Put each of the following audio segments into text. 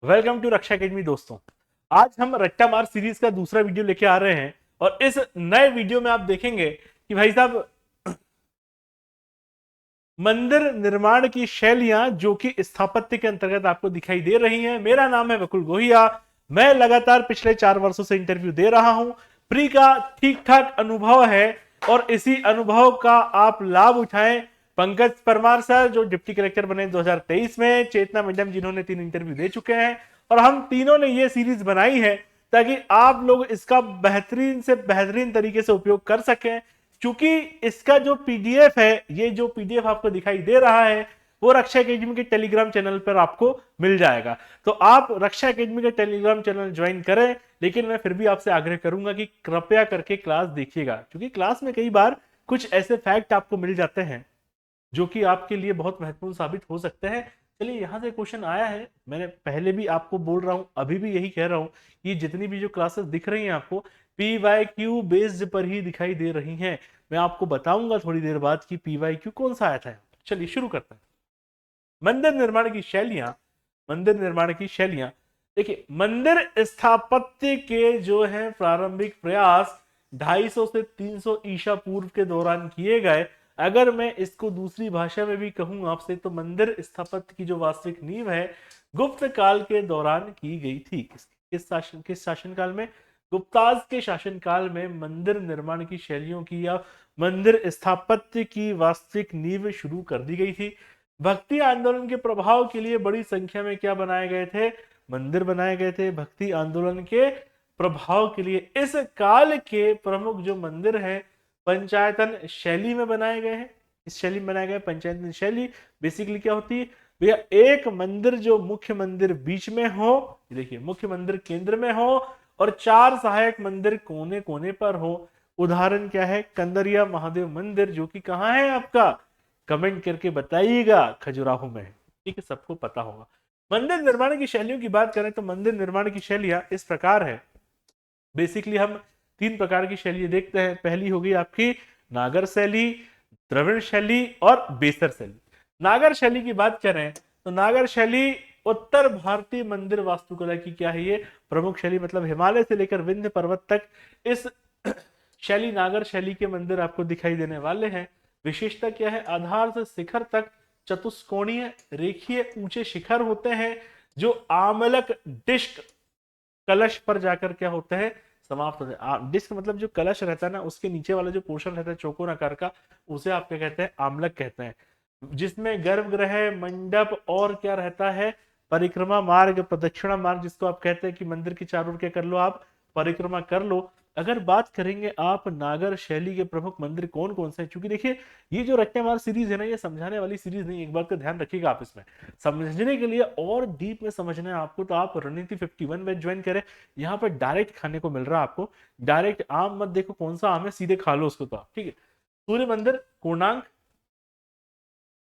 Welcome to Raksha academy दोस्तों। आज हम रट्टा मार सीरीज का दूसरा वीडियो लेके आ रहे हैं और इस नए वीडियो में आप देखेंगे कि भाई साहब मंदिर निर्माण की शैलियां जो कि स्थापत्य के अंतर्गत आपको दिखाई दे रही हैं। मेरा नाम है वकुल गोहिया। मैं लगातार पिछले 4 वर्षों से इंटरव्यू दे रहा हूं। प्री का ठीक ठाक अनुभव है और इसी अनुभव का आप लाभ उठाएं। पंकज परमार सर जो डिप्टी कलेक्टर बने 2023 में, चेतना मैडम जिन्होंने 3 इंटरव्यू दे चुके हैं, और हम तीनों ने ये सीरीज बनाई है ताकि आप लोग इसका बेहतरीन से बेहतरीन तरीके से उपयोग कर सकें। क्योंकि इसका जो पीडीएफ है, ये जो पीडीएफ आपको दिखाई दे रहा है वो रक्षा एकेडमी के टेलीग्राम चैनल पर आपको मिल जाएगा। तो आप रक्षा एकेडमी का टेलीग्राम चैनल ज्वाइन करें, लेकिन मैं फिर भी आपसे आग्रह करूंगा कि कृपया करके क्लास देखिएगा, क्योंकि क्लास में कई बार कुछ ऐसे फैक्ट आपको मिल जाते हैं जो कि आपके लिए बहुत महत्वपूर्ण साबित हो सकते हैं। चलिए, यहां से क्वेश्चन आया है। मैंने पहले भी आपको बोल रहा हूं, अभी भी यही कह रहा हूं कि जितनी भी जो क्लासेस दिख रही हैं आपको पीवाईक्यू बेस्ड पर ही दिखाई दे रही हैं। मैं आपको बताऊंगा थोड़ी देर बाद कि पीवाईक्यू कौन सा आया था। चलिए शुरू करते हैं। मंदिर निर्माण की शैलियां। मंदिर निर्माण की शैलियां देखिए, मंदिर स्थापत्य के जो है प्रारंभिक प्रयास 250 से 300 ईसा पूर्व के दौरान किए गए। अगर मैं इसको दूसरी भाषा में भी कहूं आपसे, तो मंदिर स्थापत्य की जो वास्तविक नींव है गुप्त काल के दौरान की गई थी। किस शासन काल में? गुप्ताज के शासनकाल में मंदिर निर्माण की शैलियों की या मंदिर स्थापत्य की वास्तविक नींव शुरू कर दी गई थी। भक्ति आंदोलन के प्रभाव के लिए बड़ी संख्या में क्या बनाए गए थे? मंदिर बनाए गए थे भक्ति आंदोलन के प्रभाव के लिए। इस काल के प्रमुख जो मंदिर हैं पंचायतन शैली में बनाए गए हैं। इस शैली में बनाए गए। पंचायतन शैली बेसिकली क्या होती है भैया? एक मंदिर जो मुख्य मंदिर बीच में हो, देखिए मुख्य मंदिर केंद्र में हो और 4 सहायक मंदिर कोने कोने पर हो। उदाहरण क्या है? कंदरिया महादेव मंदिर, जो कि कहाँ है आपका? कमेंट करके बताइएगा, खजुराहो में है। ठीक है, सबको पता होगा। मंदिर निर्माण की शैलियों की बात करें तो मंदिर निर्माण की शैलियां इस प्रकार है। बेसिकली हम 3 प्रकार की शैली देखते हैं। पहली होगी आपकी नागर शैली, द्रविड़ शैली और बेसर शैली। नागर शैली की बात करें तो नागर शैली उत्तर भारतीय मंदिर वास्तुकला की क्या है? ये प्रमुख शैली, मतलब हिमालय से लेकर विंध्य पर्वत तक इस शैली नागर शैली के मंदिर आपको दिखाई देने वाले हैं। विशेषता क्या है? आधार से शिखर तक चतुष्कोणीय रेखीय ऊंचे शिखर होते हैं जो आमलक डिस्क कलश पर जाकर क्या होते हैं? समाप्त होते हैं। डिस्क मतलब जो कलश रहता है ना, उसके नीचे वाला जो पोर्शन रहता है चौकोर आकार का, उसे आप क्या कहते हैं? आमलक कहते हैं। जिसमें गर्भगृह, मंडप और क्या रहता है? परिक्रमा मार्ग, प्रदक्षिणा मार्ग, जिसको आप कहते हैं कि मंदिर की चारों ओर क्या कर लो आप? परिक्रमा कर लो। अगर बात करेंगे आप नागर शैली के प्रमुख मंदिर कौन कौन से हैं, क्योंकि देखिए ये जो रट्टेमार सीरीज है ना, ये समझाने वाली सीरीज नहीं। एक बात का ध्यान रखिएगा आप, इसमें समझने के लिए और डीप में समझना है आपको तो आप रणनीति 51 बैच ज्वाइन करें। यहाँ पर डायरेक्ट खाने को मिल रहा है आपको। डायरेक्ट आम मत देखो कौन सा आम है, सीधे खा लो उसको तो आप। ठीक है। सूर्य मंदिर कोणार्क,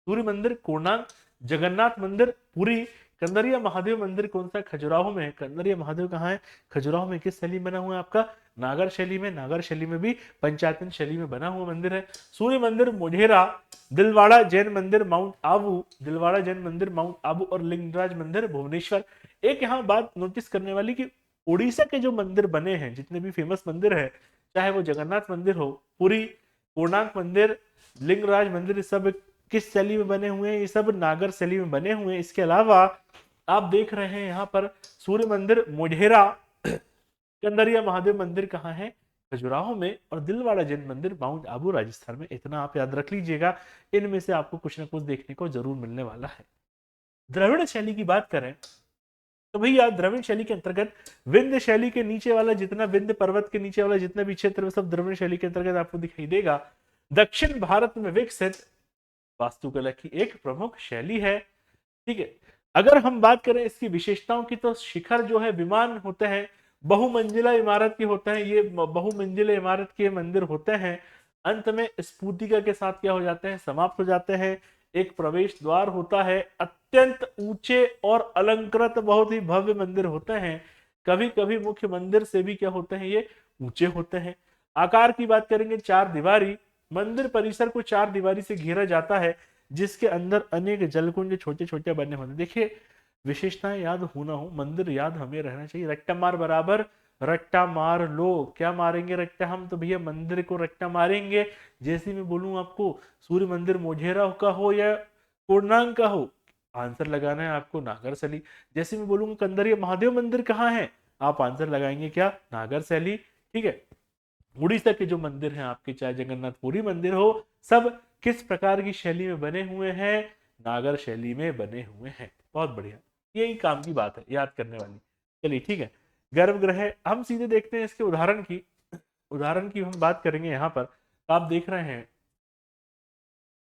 सूर्य मंदिर कोणार्क, जगन्नाथ मंदिर पुरी, कंदरिया महादेव मंदिर कौन सा? खजुराहो में है। कंदरिया महादेव कहाँ है? खजुराहो में। किस शैली में बना हुआ है आपका? नागर शैली में। नागर शैली में भी पंचायतन शैली में बना हुआ मंदिर है। सूर्य मंदिर मोढेरा, दिलवाड़ा जैन मंदिर माउंट आबू, दिलवाड़ा जैन मंदिर माउंट आबू और लिंगराज मंदिर भुवनेश्वर। एक यहाँ बात नोटिस करने वाली कि उड़ीसा के जो मंदिर बने हैं, जितने भी फेमस मंदिर है, चाहे वो जगन्नाथ मंदिर हो, पुरी, कोणार्क मंदिर, लिंगराज मंदिर, सब किस शैली में बने हुए हैं? ये सब नागर शैली में बने हुए हैं। इसके अलावा आप देख रहे हैं यहाँ पर सूर्य मंदिर मोढेरा, कंदरिया महादेव मंदिर कहाँ है? खजुराहो में, और दिलवाड़ा जैन मंदिर माउंट आबू राजस्थान में। इतना आप याद रख लीजिएगा, इनमें से आपको कुछ ना कुछ देखने को जरूर मिलने वाला है। द्रविड़ शैली की बात करें तो भैया द्रविड़ शैली के अंतर्गत विंध्य शैली के नीचे वाला जितना, विंध्य पर्वत के नीचे वाला जितना भी क्षेत्र है, सब द्रविड़ शैली के अंतर्गत आपको दिखाई देगा। दक्षिण भारत में विकसित वास्तुकला की एक प्रमुख शैली है। ठीक है। अगर हम बात करें इसकी विशेषताओं की तो शिखर जो है विमान होते हैं, बहुमंजिला इमारत के होते हैं। ये बहुमंजिला इमारत के मंदिर होते हैं। अंत में स्फूर्तिका के साथ क्या हो जाते हैं? समाप्त हो जाते हैं। एक प्रवेश द्वार होता है। अत्यंत ऊंचे और अलंकृत बहुत ही भव्य मंदिर होते हैं। कभी कभी मुख्य मंदिर से भी क्या होते हैं? ये ऊंचे होते हैं। आकार की बात करेंगे 4 दीवारी। मंदिर परिसर को 4 दीवारी से घेरा जाता है, जिसके अंदर अनेक जलकुंड छोटे छोटे बने होते हैं। देखिए विशेषताएं याद हो ना हो, मंदिर याद हमें रहना चाहिए। रट्टा मार बराबर रट्टा मार लो। क्या मारेंगे रट्टा हम? तो भैया मंदिर को रट्टा मारेंगे। जैसे मैं बोलूं आपको सूर्य मंदिर मोढेरा का हो या पूर्णांग का हो, आंसर लगाना है आपको नागरसैली। जैसे मैं बोलूंगा कंदरिया महादेव मंदिर कहाँ है, आप आंसर लगाएंगे क्या? नागरसैली। ठीक है। उड़ीसा के जो मंदिर हैं आपके, चाहे जगन्नाथपुरी मंदिर हो, सब किस प्रकार की शैली में बने हुए हैं? नागर शैली में बने हुए हैं। बहुत बढ़िया, यही काम की बात है याद करने वाली। चलिए ठीक है। गर्भगृह, हम सीधे देखते हैं इसके उदाहरण की। उदाहरण की हम बात करेंगे यहाँ पर, तो आप देख रहे हैं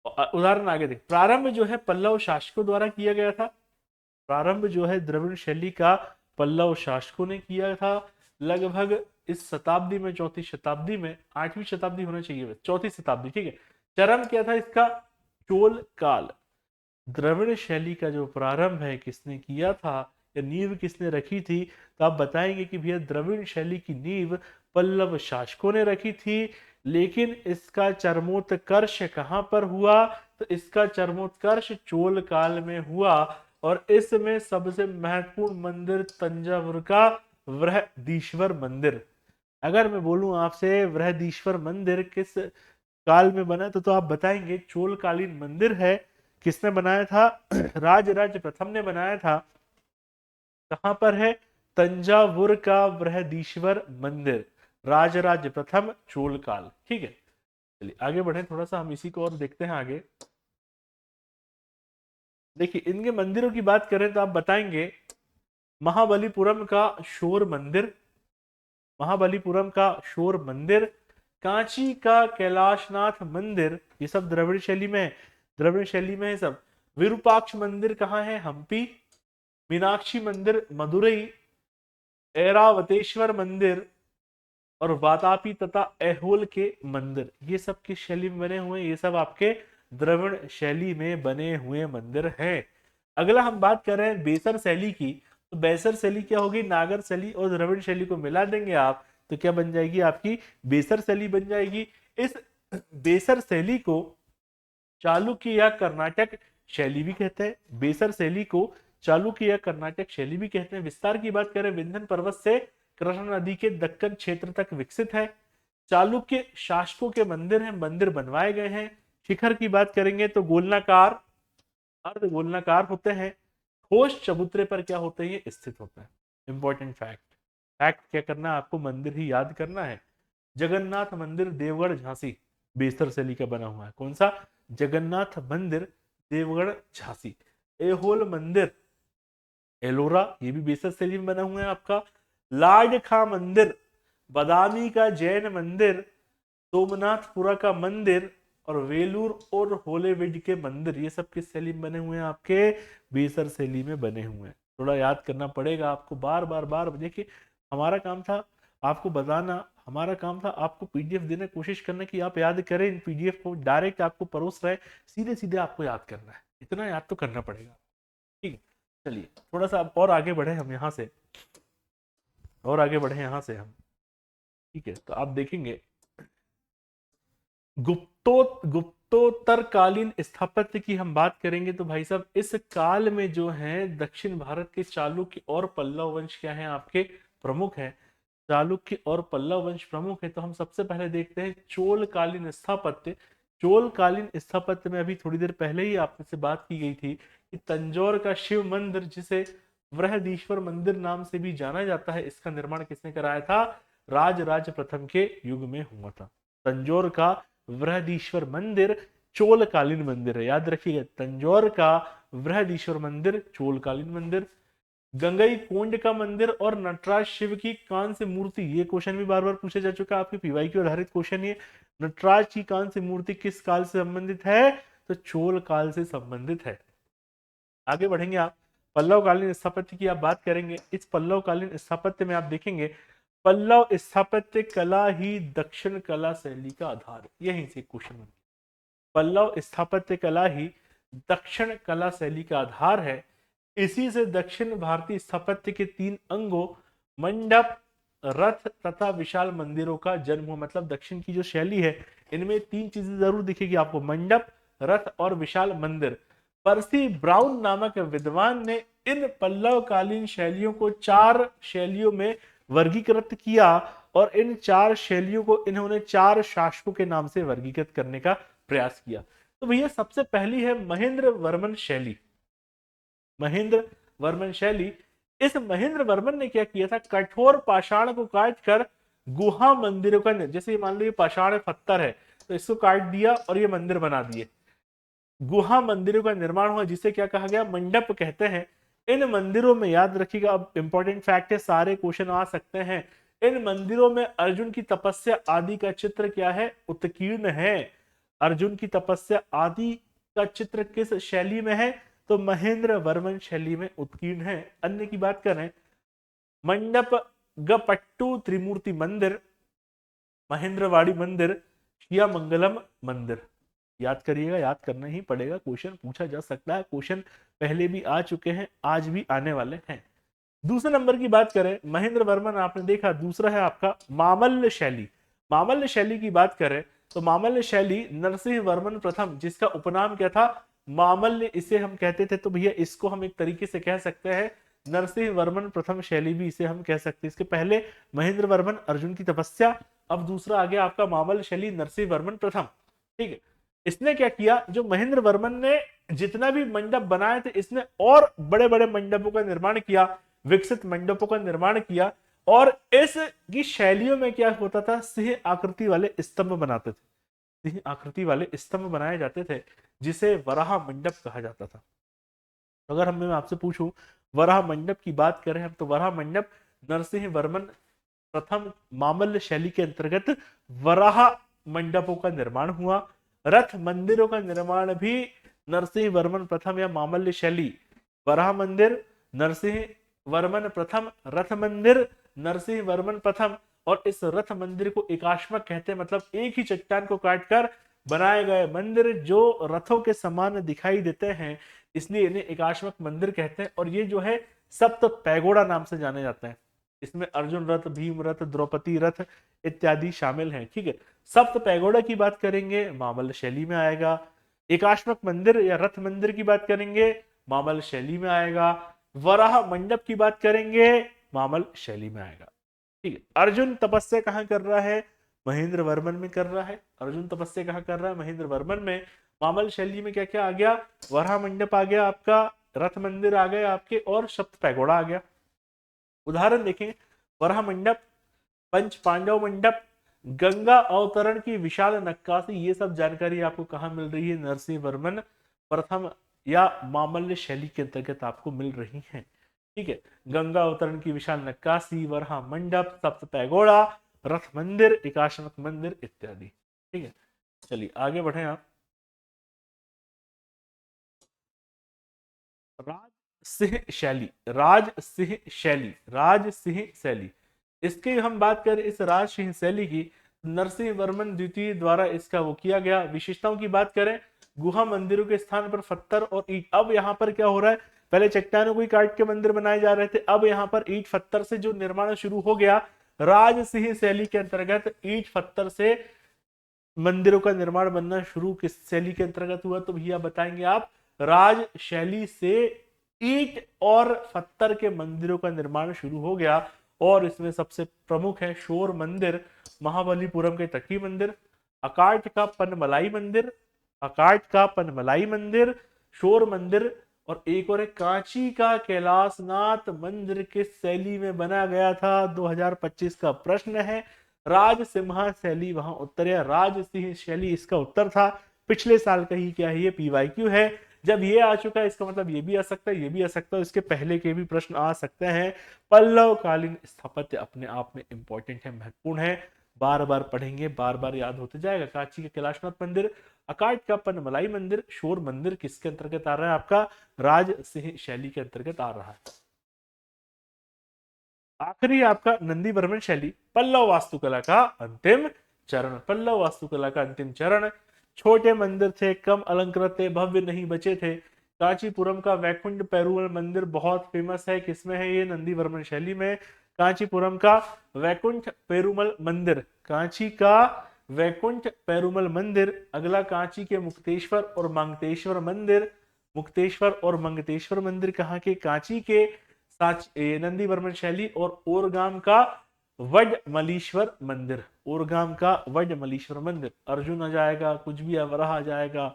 उदाहरण आगे देख। प्रारंभ जो है पल्लव शासकों द्वारा किया गया था। प्रारंभ जो है द्रविड़ शैली का पल्लव शासकों ने किया था। लगभग इस शताब्दी में, चौथी शताब्दी में, 8वीं शताब्दी होना चाहिए, चौथी शताब्दी, ठीक है। चरम क्या था इसका? चोल काल। द्रविड़ शैली का जो प्रारंभ है किसने किया था, या नींव किसने रखी थी? तो आप बताएंगे कि भैया द्रविड़ शैली की नींव पल्लव शासकों ने रखी थी। लेकिन इसका चरमोत्कर्ष कहां पर हुआ? तो इसका चरमोत्कर्ष चोल काल में हुआ। और इसमें सबसे महत्वपूर्ण मंदिर तंजावुर का बृहदीश्वर मंदिर। अगर मैं बोलूं आपसे बृहदीश्वर मंदिर किस काल में बना, तो आप बताएंगे चोलकालीन मंदिर है। किसने बनाया था? राजराज प्रथम ने बनाया था। कहां पर है? तंजावुर का बृहदीश्वर मंदिर, राजराज प्रथम, चोल काल। ठीक है। चलिए आगे बढ़े, थोड़ा सा हम इसी को और देखते हैं आगे। देखिए इनके मंदिरों की बात करें तो आप बताएंगे महाबलीपुरम का शोर मंदिर, महाबलीपुरम का शोर मंदिर, कांची का कैलाशनाथ मंदिर, ये सब द्रविड़ शैली में है। द्रविड़ शैली में है सब। विरूपाक्ष मंदिर कहाँ है? हम्पी। मीनाक्षी मंदिर मदुरई। ऐरावतेश्वर मंदिर और वातापी तथा ऐहोल के मंदिर, ये सब किस शैली में बने हुए हैं? ये सब आपके द्रविड़ शैली में बने हुए मंदिर हैं। अगला हम बात कर रहे हैं बेसर शैली की। तो बेसर शैली क्या होगी? नागर शैली और द्रविड़ शैली को मिला देंगे आप तो क्या बन जाएगी? आपकी बेसर शैली बन जाएगी। इस बेसर शैली को चालुक्य या कर्नाटक शैली भी कहते हैं। बेसर शैली को चालुक्य या कर्नाटक शैली भी कहते हैं। विस्तार की बात करें, विंध्य पर्वत से कृष्णा नदी के दक्कन क्षेत्र तक विकसित है। चालुक्य शासकों के मंदिर हैं, मंदिर बनवाए गए हैं। शिखर की बात करेंगे तो गोलनाकार, अर्ध गोलनाकार होते हैं। ठोस चबूतरे पर क्या होते हैं? ये स्थित होते हैं। इंपॉर्टेंट फैक्ट, फैक्ट क्या करना है आपको? मंदिर ही याद करना है। जगन्नाथ मंदिर देवगढ़ झांसी बेस्तर शैली का बना हुआ है। कौन सा? जगन्नाथ मंदिर देवगढ़ झांसी। एहोल मंदिर एलोरा, ये भी बेस्तर शैली में बना हुआ है आपका। लाडखा मंदिर बदामी का जैन मंदिर, सोमनाथपुरा का मंदिर और वेलूर और होलेविड के मंदिर, ये सब किस शैली में बने हुए हैं? आपके बेसर शैली में बने हुए हैं। थोड़ा याद करना पड़ेगा आपको, बार बार बार। देखिए हमारा काम था आपको बताना, हमारा काम था आपको पीडीएफ देने की कोशिश करना कि आप याद करें। इन पीडीएफ को डायरेक्ट आपको परोस रहे, सीधे सीधे आपको याद करना है, इतना याद तो करना पड़ेगा। ठीक है। चलिए थोड़ा सा और आगे बढ़े हम यहाँ से, और आगे बढ़े यहाँ से हम। ठीक है। तो आप देखेंगे गुप्तोत्तरकालीन स्थापत्य की हम बात करेंगे तो भाई साहब इस काल में जो है दक्षिण भारत के चालुक्य और पल्लव वंश क्या है? आपके प्रमुख है। चालुक्य और पल्लव वंश प्रमुख है। तो हम सबसे पहले देखते हैं चोलकालीन स्थापत्य। चोलकालीन स्थापत्य में अभी थोड़ी देर पहले ही आपसे से बात की गई थी कि तंजौर का शिव मंदिर, जिसे बृहदीश्वर मंदिर नाम से भी जाना जाता है, इसका निर्माण किसने कराया था? राजराज प्रथम के युग में हुआ था। तंजौर का बृहदीश्वर मंदिर चोलकालीन मंदिर है, याद रखिएगा। तंजौर का बृहदीश्वर मंदिर चोलकालीन मंदिर। गंगई कोंड का मंदिर और नटराज शिव की कांस्य मूर्ति, ये क्वेश्चन भी बार बार पूछा जा चुका है, आपके पीवाई की आधारित क्वेश्चन। ये नटराज की कांस्य मूर्ति किस काल से संबंधित है? तो चोल काल से संबंधित है। आगे बढ़ेंगे आप, पल्लव कालीन स्थापत्य की आप बात करेंगे। इस पल्लव कालीन स्थापत्य में आप देखेंगे पल्लव स्थापत्य कला ही दक्षिण कला शैली का आधार है। यहीं से क्वेश्चन, पल्लव स्थापत्य कला ही दक्षिण कला शैली का आधार है। इसी से दक्षिण भारतीय स्थापत्य के 3 अंगों मंडप, रथ तथा विशाल मंदिरों का जन्म हुआ। मतलब दक्षिण की जो शैली है इनमें 3 चीजें जरूर दिखेगी आपको, मंडप, रथ और विशाल मंदिर। पर्सी ब्राउन नामक विद्वान ने इन पल्लव कालीन शैलियों को 4 शैलियों में वर्गीकृत किया और इन 4 शैलियों को इन्होंने 4 शासकों के नाम से वर्गीकृत करने का प्रयास किया। तो भैया सबसे पहली है महेंद्र वर्मन शैली। महेंद्र वर्मन शैली, इस महेंद्र वर्मन ने क्या किया था, कठोर पाषाण को काट कर गुहा मंदिरों का, जैसे मान लो ये पाषाण पत्थर है तो इसको काट दिया और ये मंदिर बना दिए, गुहा मंदिरों का निर्माण हुआ जिसे क्या कहा गया, मंडप कहते हैं। इन मंदिरों में याद रखिएगा, अब इंपॉर्टेंट फैक्ट है, सारे क्वेश्चन आ सकते हैं। इन मंदिरों में अर्जुन की तपस्या आदि का चित्र क्या है, उत्कीर्ण है। अर्जुन की तपस्या आदि का चित्र किस शैली में है, तो महेंद्र वर्मन शैली में उत्कीर्ण है। अन्य की बात करें, मंडप गपट्टू त्रिमूर्ति मंदिर, महेंद्रवाड़ी मंदिर, शिया मंगलम मंदिर। याद करिएगा, याद करना ही पड़ेगा, क्वेश्चन पूछा जा सकता है, क्वेश्चन पहले भी आ चुके हैं, आज भी आने वाले हैं। दूसरे नंबर की बात करें, महेंद्र वर्मन आपने देखा। दूसरा है आपका मामल्य शैली। मामल्य शैली की बात करें तो मामल्य शैली नरसिंह वर्मन प्रथम, जिसका उपनाम क्या था, मामल्य इसे हम कहते थे, तो भैया इसको हम एक तरीके से कह सकते हैं नरसिंह वर्मन प्रथम शैली भी इसे हम कह सकते हैं। इसके पहले महेंद्र वर्मन अर्जुन की तपस्या, अब दूसरा आ गया आपका मामल्य शैली नरसिंह वर्मन प्रथम। ठीक है, इसने क्या किया, जो महेंद्र वर्मन ने जितना भी मंडप बनाए थे, इसने और बड़े बड़े मंडपों का निर्माण किया, विकसित मंडपों का निर्माण किया। और इसकी शैलियों में क्या होता था, सिंह आकृति वाले स्तंभ बनाते थे, सिंह आकृति वाले स्तंभ बनाए जाते थे, जिसे वराह मंडप कहा जाता था। अगर हम मैं आपसे पूछूं वराह मंडप की बात करें हम, तो वराह मंडप नरसिंह वर्मन प्रथम मामल्य शैली के अंतर्गत वराह मंडपों का निर्माण हुआ। रथ मंदिरों का निर्माण भी नरसिंह वर्मन प्रथम या मामल्य शैली, वराह मंदिर नरसिंह वर्मन प्रथम, रथ मंदिर नरसिंह वर्मन प्रथम। और इस रथ मंदिर को एकाश्मक कहते हैं, मतलब एक ही चट्टान को काटकर बनाए गए मंदिर जो रथों के समान दिखाई देते हैं, इसलिए इन्हें एकाश्मक मंदिर कहते हैं। और ये जो है सप्त पैगोड़ा नाम से जाने जाते हैं। इसमें अर्जुन रथ, भीम रथ, द्रौपदी रथ इत्यादि शामिल हैं। ठीक है, सप्त पैगोड़ा की बात करेंगे मामल्य शैली में आएगा। एकाश्मक मंदिर या रथ मंदिर की बात करेंगे मामल्य शैली में आएगा। वराह मंडप की बात करेंगे मामल्य शैली में आएगा। ठीक है, अर्जुन तपस्या कहां कर रहा है, महेंद्र वर्मन में कर रहा है। अर्जुन तपस्या कहां कर रहा है, महेंद्र वर्मन में। मामल्य शैली में क्या क्या आ गया, वराह मंडप आ गया आपका, रथ मंदिर आ गए आपके, और सप्त पैगोड़ा आ गया। उदाहरण देखें, वराह मंडप, पंच पांडव मंडप, गंगा अवतरण की विशाल नक्काशी, ये सब जानकारी आपको कहां मिल रही है, नरसिंह वर्मन प्रथम या मामल्य शैली के अंतर्गत आपको मिल रही है। ठीक है, गंगा अवतरण की विशाल नक्काशी, वराह मंडप, सप्त पैगोड़ा, रथ मंदिर, एकाश्मक मंदिर इत्यादि। ठीक है, चलिए आगे बढ़े आप। राज सिंह शैली, राज सिंह शैली, राज सिंह शैली, इसकी हम बात करें, इस राज सिंह शैली की, नरसिंह वर्मन द्वितीय द्वारा इसका वो किया गया। विशेषताओं की बात करें, गुहा मंदिरों के स्थान पर पत्थर और ईंट। अब यहाँ पर क्या हो रहा है, पहले चट्टानों को ही काट के मंदिर बनाए जा रहे थे, अब यहाँ पर ईंट पत्थर से जो निर्माण शुरू हो गया। राज सिंह शैली के अंतर्गत ईंट पत्थर से मंदिरों का निर्माण बनना शुरू किस शैली के अंतर्गत हुआ, तो भैया बताएंगे आप, राज शैली से ईंट और पत्थर के मंदिरों का निर्माण शुरू हो गया। और इसमें सबसे प्रमुख है शोर मंदिर, महाबलीपुरम के तकी मंदिर, अकाट का पनमलाई मंदिर, अकाट का पनमलाई मंदिर, शोर मंदिर, और एक और है कांची का कैलाशनाथ मंदिर किस शैली में बना गया था, 2025 का प्रश्न है। राज सिम्हा शैली वहां उत्तर है, राज सिंह शैली इसका उत्तर था। पिछले साल का ही क्या है, ये पीवाईक्यू है। जब ये आ चुका है इसका मतलब ये भी आ सकता है, ये भी आ सकता है, इसके पहले के भी प्रश्न आ सकते हैं। पल्लव कालीन स्थापत्य अपने आप में इंपॉर्टेंट है, महत्वपूर्ण है, बार बार पढ़ेंगे, बार बार याद होते जाएगा। कांची का कैलाशनाथ मंदिर, अकाट का पनमलाई मंदिर, शोर मंदिर किसके अंतर्गत आ रहा है, आपका राज सिंह शैली के अंतर्गत आ रहा है। आखिरी आपका नंदी वर्मन शैली, पल्लव वास्तुकला का अंतिम चरण, पल्लव वास्तुकला का अंतिम चरण। छोटे मंदिर थे, कम अलंकृत थे, भव्य नहीं बचे थे। कांचीपुरम का वैकुंठ पेरुमल मंदिर बहुत फेमस है, किसमें है ये, नंदी वर्मन शैली में। कांचीपुरम का वैकुंठ पेरुमल मंदिर, कांची का वैकुंठ पेरुमल मंदिर। अगला कांची के मुक्तेश्वर और मांगतेश्वर मंदिर, मुक्तेश्वर और मंगतेश्वर मंदिर कहाँ के? कांची के। नंदीवर्मन शैली और ओरगाम का वडमलीश्वर मंदिर, ओरगाम का वडमलीश्वर मंदिर। अर्जुन आ जाएगा, कुछ भी वराह आ जाएगा,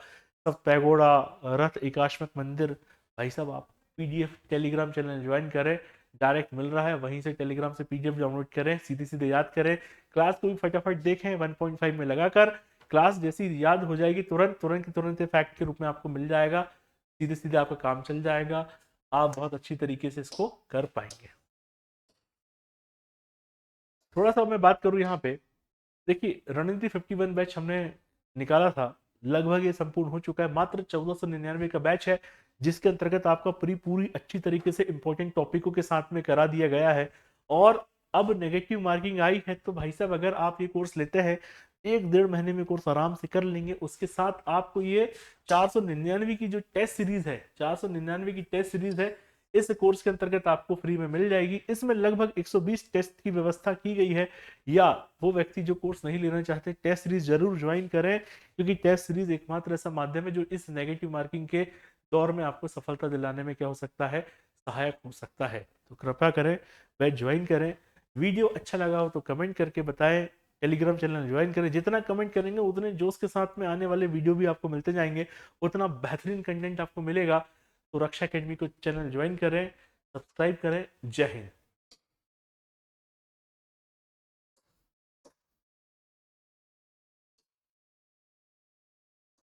सब पैगोड़ा, रथ एकाश्मक मंदिर। भाई साहब आप पीडीएफ टेलीग्राम चैनल ज्वाइन करें, डायरेक्ट मिल रहा है, वहीं से टेलीग्राम से पीडीएफ डाउनलोड करें, सीधे सीधे याद करें। क्लास को भी फटाफट देखें 1.5 में लगाकर। क्लास जैसी याद हो जाएगी तुरंत तुरंत तुरंत फैक्ट के रूप में आपको मिल जाएगा, सीधे सीधे आपका काम चल जाएगा, आप बहुत अच्छी तरीके से इसको कर पाएंगे। थोड़ा सा मैं बात करूं यहाँ पे, देखिए रणनीति 51 बैच हमने निकाला था, लगभग ये संपूर्ण हो चुका है। मात्र 1499 का बैच है, जिसके अंतर्गत आपका पूरी अच्छी तरीके से इंपॉर्टेंट टॉपिकों के साथ में करा दिया गया है। और अब नेगेटिव मार्किंग आई है तो भाई साहब अगर आप ये कोर्स लेते हैं, 1-1.5 महीने में कोर्स आराम से कर लेंगे। उसके साथ आपको ये 499 की जो टेस्ट सीरीज है, 499 की टेस्ट सीरीज है, इस कोर्स के अंतर्गत आपको फ्री में मिल जाएगी। इसमें लगभग 120 टेस्ट की व्यवस्था की गई है। या वो व्यक्ति जो कोर्स नहीं लेना चाहते, टेस्ट सीरीज जरूर ज्वाइन करें, क्योंकि टेस्ट सीरीज एकमात्र ऐसा माध्यम है जो इस नेगेटिव मार्किंग के दौर में आपको सफलता दिलाने में क्या हो सकता है, सहायक हो सकता है। तो कृपया करें, बैच ज्वाइन करें। वीडियो अच्छा लगा हो तो कमेंट करके बताएं, टेलीग्राम चैनल ज्वाइन करें। जितना कमेंट करेंगे उतने जोश के साथ में आने वाले वीडियो भी आपको मिलते जाएंगे, उतना बेहतरीन कंटेंट आपको मिलेगा। तो रक्षा अकेडमी को चैनल ज्वाइन करें, सब्सक्राइब करें। जय हिंद।